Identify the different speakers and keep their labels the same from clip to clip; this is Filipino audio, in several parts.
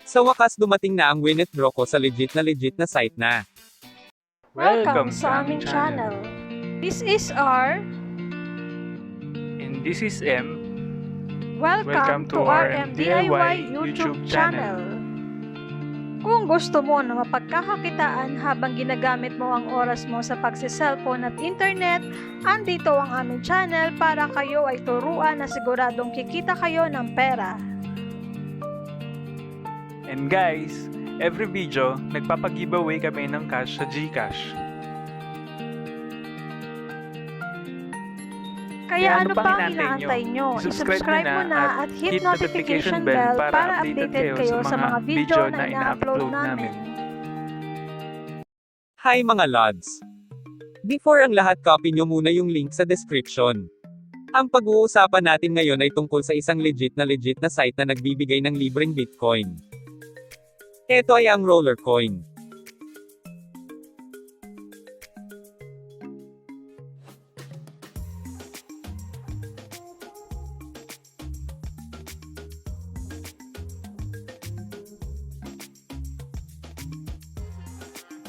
Speaker 1: Sa wakas dumating na ang withdraw ko sa legit na site na.
Speaker 2: Welcome sa aming channel. This is R.
Speaker 3: And this is M.
Speaker 2: Welcome to RMDIY YouTube channel. Kung gusto mo na mapagkakakitaan habang ginagamit mo ang oras mo sa pagsi-cellphone at internet, andito ang aming channel para kayo ay turuan na siguradong kikita kayo ng pera.
Speaker 3: And guys, every video, nagpapag-giveaway kami ng cash sa Gcash.
Speaker 2: Kaya ano pang inaantay nyo? I-subscribe mo na at hit notification bell para updated kayo sa mga video na ina-upload namin.
Speaker 1: Hi mga lods! Before ang lahat, copy nyo muna yung link sa description. Ang pag-uusapan natin ngayon ay tungkol sa isang legit na site na nagbibigay ng libreng Bitcoin. Ito ay ang Roller Coin.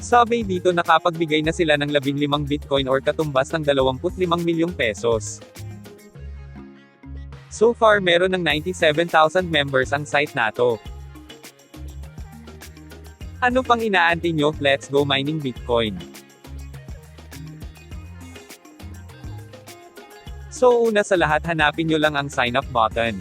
Speaker 1: Sabi dito nakapagbigay na sila ng 15 Bitcoin or katumbas ng 25 milyong pesos. So far meron ng 97,000 members ang site nato. Ano pang inaantay nyo? Let's go mining Bitcoin. So una sa lahat, hanapin nyo lang ang sign up button.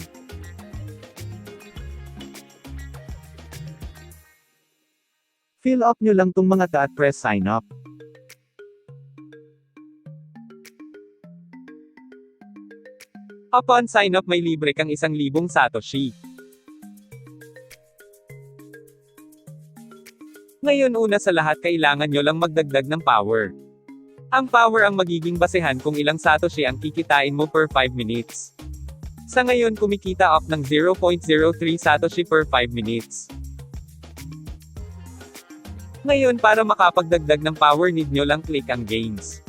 Speaker 4: Fill up nyo lang tong mga ta at press sign up.
Speaker 1: Upon sign up may libre kang 1,000 Satoshi. Ngayon una sa lahat kailangan nyo lang magdagdag ng power. Ang power ang magiging basehan kung ilang Satoshi ang kikitain mo per 5 minutes. Sa ngayon kumikita up ng 0.03 Satoshi per 5 minutes. Ngayon para makapagdagdag ng power need nyo lang click ang gains.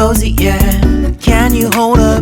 Speaker 5: close it, yeah. Can you hold a